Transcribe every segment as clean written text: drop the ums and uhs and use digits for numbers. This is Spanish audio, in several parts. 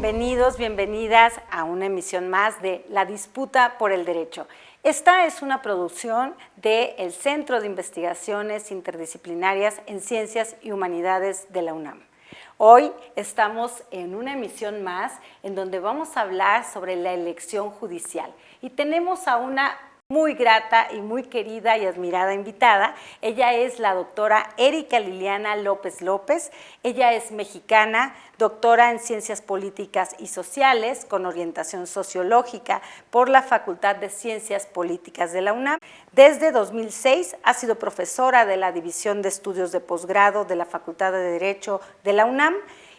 Bienvenidos, bienvenidas a una emisión más de La Disputa por el Derecho. Esta es una producción del Centro de Investigaciones Interdisciplinarias en Ciencias y Humanidades de la UNAM. Hoy estamos en una emisión más en donde vamos a hablar sobre la elección judicial y tenemos a una muy grata y muy querida y admirada invitada. Ella es la doctora Erika Liliana López López. Ella es mexicana, doctora en Ciencias Políticas y Sociales con orientación sociológica por la Facultad de Ciencias Políticas de la UNAM. Desde 2006 ha sido profesora de la División de Estudios de Posgrado de la Facultad de Derecho de la UNAM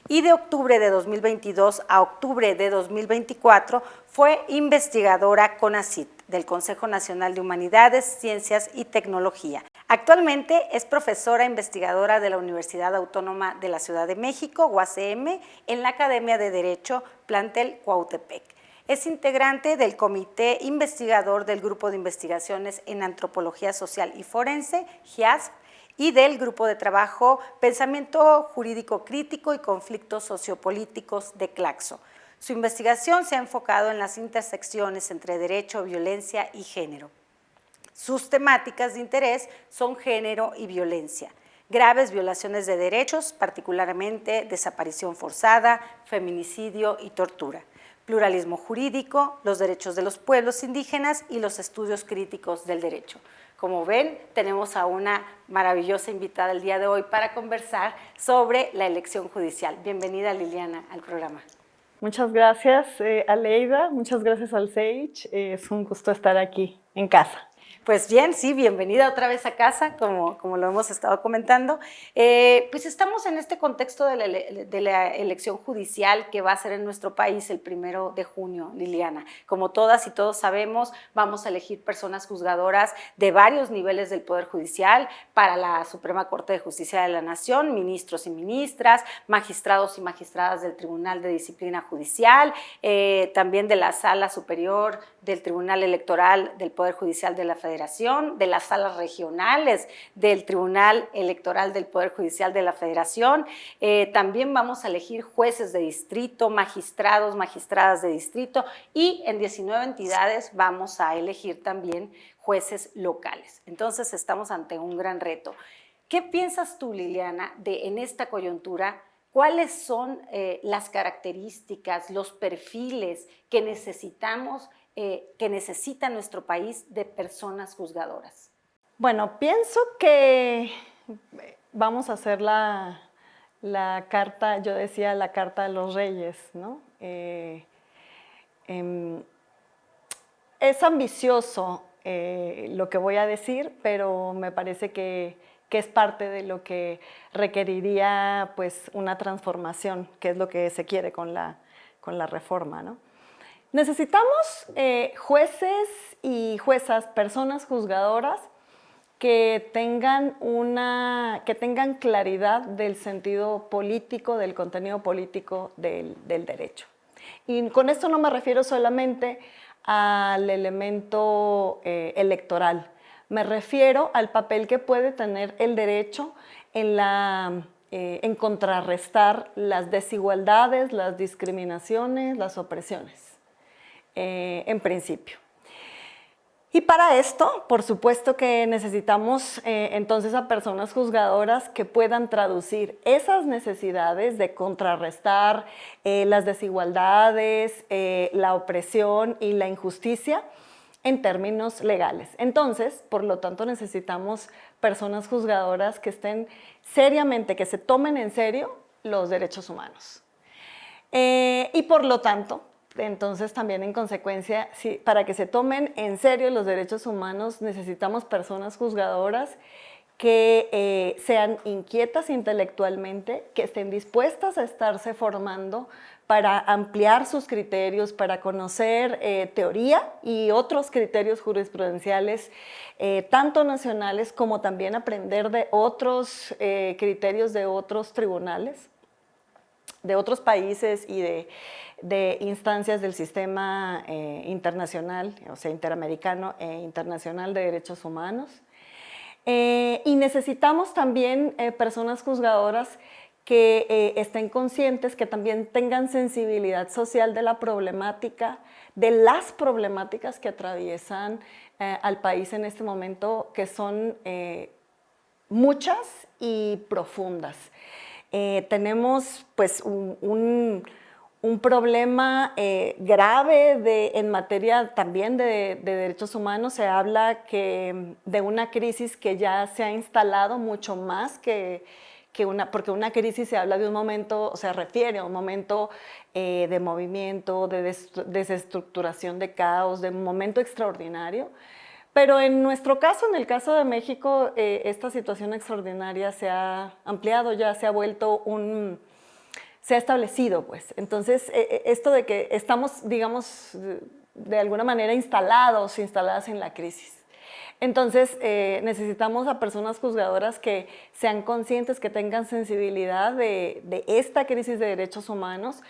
y de octubre de 2022 a octubre de 2024 fue investigadora CONACYT del Consejo Nacional de Humanidades, Ciencias y Tecnología. Actualmente es profesora investigadora de la Universidad Autónoma de la Ciudad de México, UACM, en la Academia de Derecho Plantel Cuautepec. Es integrante del Comité Investigador del Grupo de Investigaciones en Antropología Social y Forense, GIASF, y del Grupo de Trabajo Pensamiento Jurídico Crítico y Conflictos Sociopolíticos de Claxo. Su investigación se ha enfocado en las intersecciones entre derecho, violencia y género. Sus temáticas de interés son género y violencia, graves violaciones de derechos, particularmente desaparición forzada, feminicidio y tortura, pluralismo jurídico, los derechos de los pueblos indígenas y los estudios críticos del derecho. Como ven, tenemos a una maravillosa invitada el día de hoy para conversar sobre la elección judicial. Bienvenida, Liliana, al programa. Muchas gracias, Aleida. Muchas gracias al SAGE. Es un gusto estar aquí en casa. Pues bien, sí, bienvenida otra vez a casa, como lo hemos estado comentando. Pues estamos en este contexto de la elección judicial que va a ser en nuestro país el 1 de junio, Liliana. Como todas y todos sabemos, vamos a elegir personas juzgadoras de varios niveles del Poder Judicial para la Suprema Corte de Justicia de la Nación, ministros y ministras, magistrados y magistradas del Tribunal de Disciplina Judicial, también de la Sala Superior del Tribunal Electoral del Poder Judicial de la Federación, de las salas regionales del Tribunal Electoral del Poder Judicial de la Federación. También vamos a elegir jueces de distrito, magistrados, magistradas de distrito y en 19 entidades vamos a elegir también jueces locales. Entonces estamos ante un gran reto. ¿Qué piensas tú, Liliana, en esta coyuntura? ¿Cuáles son las características, los perfiles que necesitamos que necesita nuestro país de personas juzgadoras? Bueno, pienso que vamos a hacer la carta, yo decía la carta de los reyes, ¿no? Es ambicioso lo que voy a decir, pero me parece que es parte de lo que requeriría pues, una transformación, que es lo que se quiere con la reforma, ¿no? Necesitamos jueces y juezas, personas juzgadoras que tengan claridad del sentido político, del contenido político del derecho. Y con esto no me refiero solamente al elemento electoral, me refiero al papel que puede tener el derecho en contrarrestar las desigualdades, las discriminaciones, las opresiones. En principio. Y para esto, por supuesto que necesitamos entonces a personas juzgadoras que puedan traducir esas necesidades de contrarrestar las desigualdades, la opresión y la injusticia en términos legales. Entonces, por lo tanto, necesitamos personas juzgadoras que estén seriamente, que se tomen en serio los derechos humanos. Y por lo tanto, entonces también en consecuencia, para que se tomen en serio los derechos humanos necesitamos personas juzgadoras que sean inquietas intelectualmente, que estén dispuestas a estarse formando para ampliar sus criterios, para conocer teoría y otros criterios jurisprudenciales, tanto nacionales como también aprender de otros criterios de otros tribunales, de otros países y de instancias del sistema internacional, o sea, interamericano e internacional de derechos humanos. Y necesitamos también personas juzgadoras que estén conscientes, que también tengan sensibilidad social de la problemática, de las problemáticas que atraviesan al país en este momento, que son muchas y profundas. Tenemos pues un problema grave en materia también de derechos humanos. Se habla de una crisis que ya se ha instalado mucho más porque una crisis se habla de un momento, o sea, refiere a un momento de movimiento, de desestructuración, de caos, de un momento extraordinario. Pero en nuestro caso, en el caso de México, esta situación extraordinaria se ha ampliado, ya se ha vuelto se ha establecido, pues. Entonces, esto de que estamos, digamos, de alguna manera instaladas en la crisis. Entonces, necesitamos a personas juzgadoras que sean conscientes, que tengan sensibilidad de esta crisis de derechos humanos,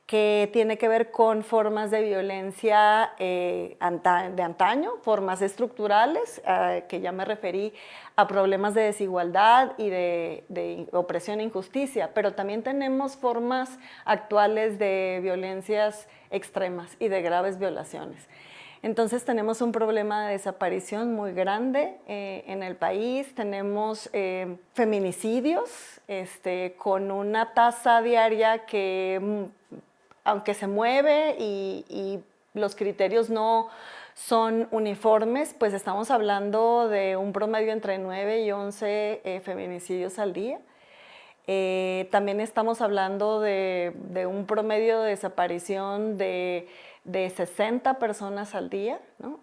que tiene que ver con formas de violencia de antaño, formas estructurales, que ya me referí a problemas de desigualdad y de opresión e injusticia, pero también tenemos formas actuales de violencias extremas y de graves violaciones. Entonces tenemos un problema de desaparición muy grande en el país, tenemos feminicidios con una tasa diaria que, aunque se mueve y los criterios no son uniformes, pues estamos hablando de un promedio entre 9 y 11 feminicidios al día. También estamos hablando de un promedio de desaparición de 60 personas al día, ¿no?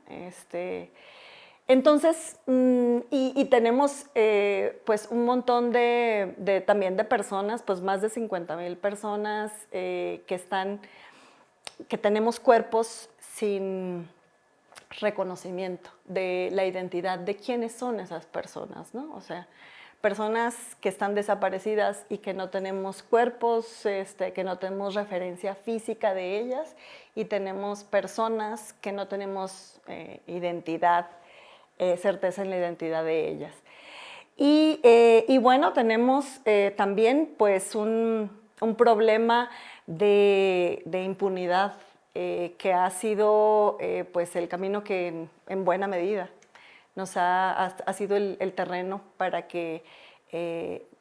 Entonces, y tenemos pues un montón también de personas, pues más de 50,000 personas que tenemos cuerpos sin reconocimiento de la identidad de quiénes son esas personas, ¿no? O sea, personas que están desaparecidas y que no tenemos cuerpos, que no tenemos referencia física de ellas, y tenemos personas que no tenemos identidad, certeza en la identidad de ellas. Y bueno, tenemos también pues un problema de impunidad que ha sido pues el camino que en buena medida ha sido el terreno para que,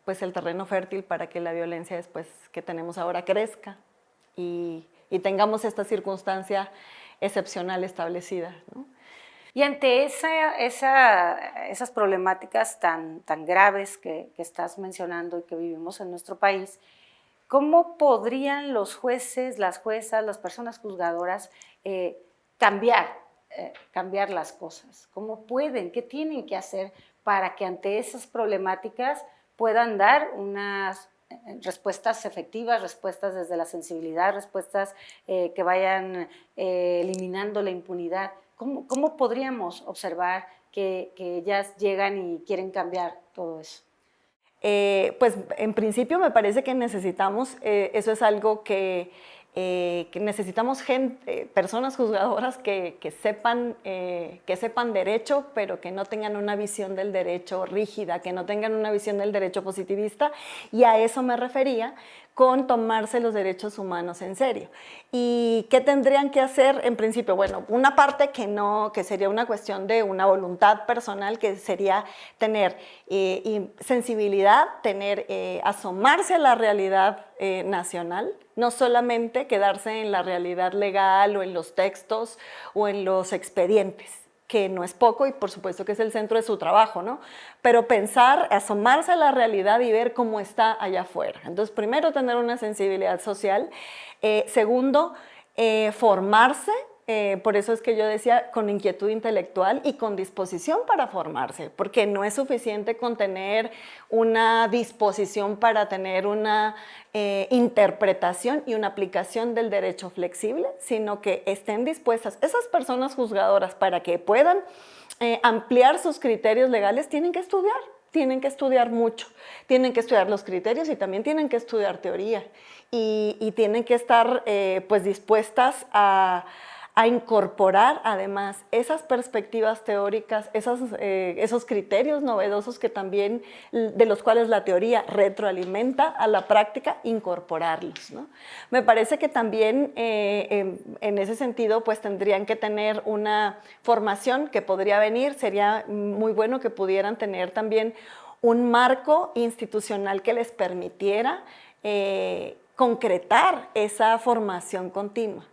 pues el terreno fértil para que la violencia después que tenemos ahora crezca y tengamos esta circunstancia excepcional establecida, ¿no? Y ante esas problemáticas tan graves que estás mencionando y que vivimos en nuestro país, ¿cómo podrían los jueces, las juezas, las personas juzgadoras cambiar las cosas? ¿Cómo pueden? ¿Qué tienen que hacer para que ante esas problemáticas puedan dar unas respuestas efectivas, respuestas desde la sensibilidad, respuestas que vayan eliminando la impunidad? ¿Cómo podríamos observar que ellas llegan y quieren cambiar todo eso? Pues en principio me parece que necesitamos, eso es algo que necesitamos personas juzgadoras que sepan derecho, pero que no tengan una visión del derecho rígida, que no tengan una visión del derecho positivista, y a eso me refería con tomarse los derechos humanos en serio. ¿Y qué tendrían que hacer en principio? Bueno, una parte que sería una cuestión de una voluntad personal, que sería tener sensibilidad, asomarse a la realidad nacional, no solamente quedarse en la realidad legal o en los textos o en los expedientes, que no es poco y por supuesto que es el centro de su trabajo, ¿no? Pero pensar, asomarse a la realidad y ver cómo está allá afuera. Entonces, primero, tener una sensibilidad social. Segundo, formarse. Por eso es que yo decía con inquietud intelectual y con disposición para formarse, porque no es suficiente con tener una disposición para tener una interpretación y una aplicación del derecho flexible, sino que estén dispuestas esas personas juzgadoras para que puedan ampliar sus criterios legales. Tienen que estudiar mucho, tienen que estudiar los criterios y también tienen que estudiar teoría y tienen que estar pues dispuestas a a incorporar además esas perspectivas teóricas, esos criterios novedosos que también, de los cuales la teoría retroalimenta a la práctica, incorporarlos, ¿no? Me parece que también en ese sentido pues tendrían que tener una formación que podría venir, sería muy bueno que pudieran tener también un marco institucional que les permitiera concretar esa formación continua.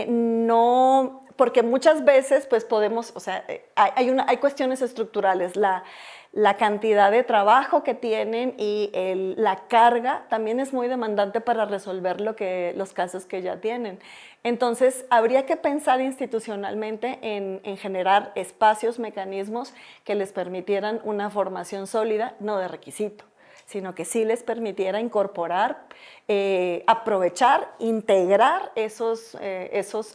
No, porque muchas veces pues podemos, o sea, hay cuestiones estructurales, la cantidad de trabajo que tienen y la carga también es muy demandante para resolver los casos que ya tienen. Entonces, habría que pensar institucionalmente en generar espacios, mecanismos que les permitieran una formación sólida, no de requisito, sino que sí les permitiera incorporar, aprovechar, integrar esos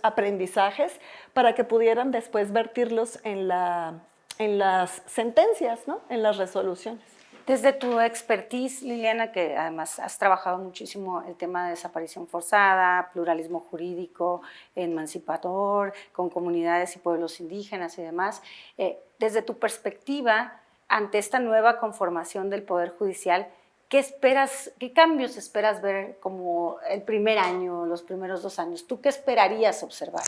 aprendizajes para que pudieran después vertirlos en las sentencias, ¿no? En las resoluciones. Desde tu expertise, Liliana, que además has trabajado muchísimo el tema de desaparición forzada, pluralismo jurídico, emancipador, con comunidades y pueblos indígenas y demás, desde tu perspectiva, ante esta nueva conformación del Poder Judicial, ¿qué cambios esperas ver como el primer año, los primeros 2 años? ¿Tú qué esperarías observar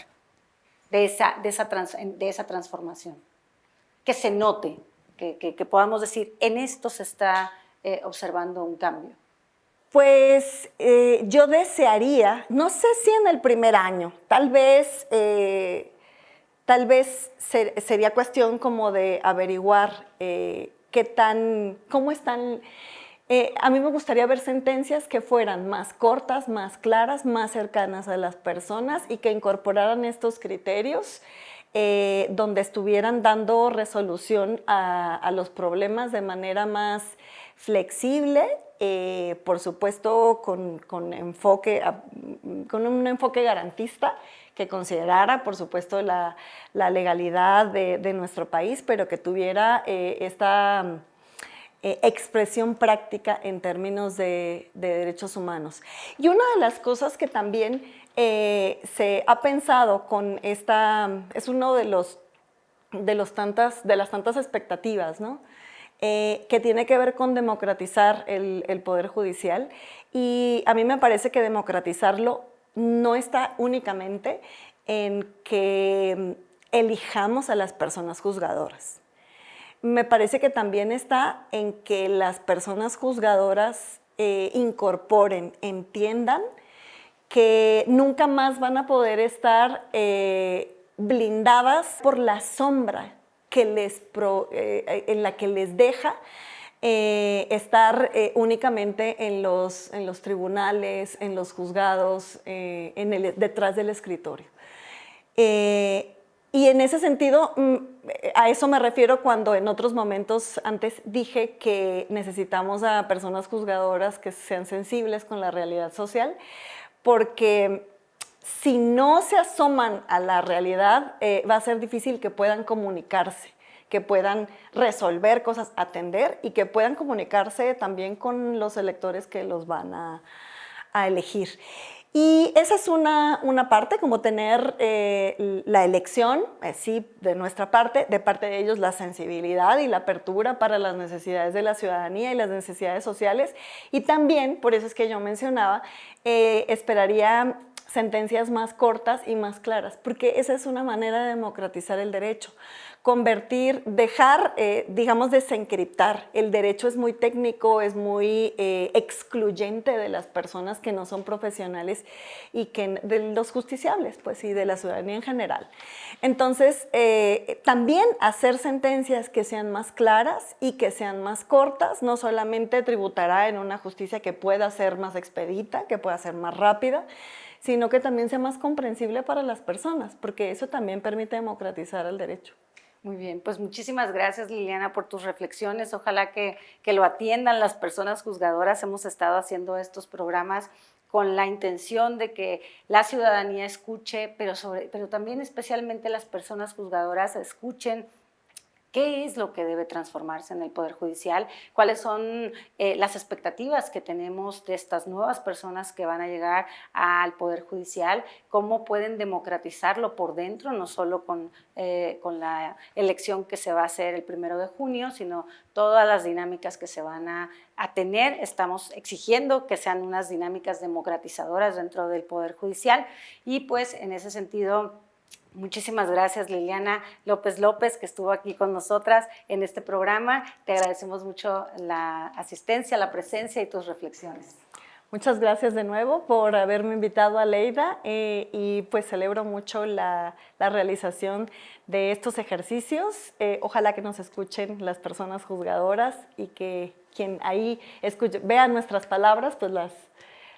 de esa transformación? Que se note, que podamos decir, en esto se está observando un cambio. Pues yo desearía, no sé si en el primer año, tal vez sería cuestión como de averiguar cómo están. A mí me gustaría ver sentencias que fueran más cortas, más claras, más cercanas a las personas y que incorporaran estos criterios, donde estuvieran dando resolución a los problemas de manera más flexible, por supuesto con un enfoque garantista, que considerara, por supuesto, la legalidad de nuestro país, pero que tuviera esta expresión práctica en términos de derechos humanos. Y una de las cosas que también se ha pensado con es uno de las tantas expectativas, ¿no? Que tiene que ver con democratizar el Poder Judicial, y a mí me parece que democratizarlo no está únicamente en que elijamos a las personas juzgadoras. Me parece que también está en que las personas juzgadoras incorporen, entiendan que nunca más van a poder estar blindadas por la sombra en la que les deja estar únicamente en los tribunales, en los juzgados, detrás del escritorio. Y en ese sentido, a eso me refiero cuando en otros momentos antes dije que necesitamos a personas juzgadoras que sean sensibles con la realidad social, porque si no se asoman a la realidad, va a ser difícil que puedan comunicarse, que puedan resolver cosas, atender, y que puedan comunicarse también con los electores que los van a elegir. Y esa es una parte, como tener la elección, sí, de nuestra parte, de parte de ellos la sensibilidad y la apertura para las necesidades de la ciudadanía y las necesidades sociales. Y también, por eso es que yo mencionaba, esperaría sentencias más cortas y más claras, porque esa es una manera de democratizar el derecho. Dejar, digamos, desencriptar. El derecho es muy técnico, es muy excluyente de las personas que no son profesionales y de los justiciables, pues, y de la ciudadanía en general. Entonces, también hacer sentencias que sean más claras y que sean más cortas, no solamente tributará en una justicia que pueda ser más expedita, que pueda ser más rápida, sino que también sea más comprensible para las personas, porque eso también permite democratizar el derecho. Muy bien, pues muchísimas gracias, Liliana, por tus reflexiones. Ojalá que lo atiendan las personas juzgadoras. Hemos estado haciendo estos programas con la intención de que la ciudadanía escuche, pero también especialmente las personas juzgadoras escuchen ¿Qué es lo que debe transformarse en el Poder Judicial? ¿Cuáles son las expectativas que tenemos de estas nuevas personas que van a llegar al Poder Judicial? ¿Cómo pueden democratizarlo por dentro, no solo con la elección que se va a hacer el 1 de junio, sino todas las dinámicas que se van a tener? Estamos exigiendo que sean unas dinámicas democratizadoras dentro del Poder Judicial y pues en ese sentido, muchísimas gracias Liliana López López, que estuvo aquí con nosotras en este programa. Te agradecemos mucho la asistencia, la presencia y tus reflexiones. Muchas gracias de nuevo por haberme invitado a Lleida y pues celebro mucho la realización de estos ejercicios. Ojalá que nos escuchen las personas juzgadoras y que quien ahí vea nuestras palabras, pues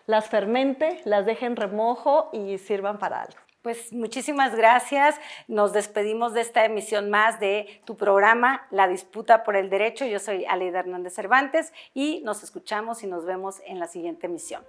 las fermente, las deje en remojo y sirvan para algo. Pues muchísimas gracias. Nos despedimos de esta emisión más de tu programa, La Disputa por el Derecho. Yo soy Aleida Hernández Cervantes y nos escuchamos y nos vemos en la siguiente emisión.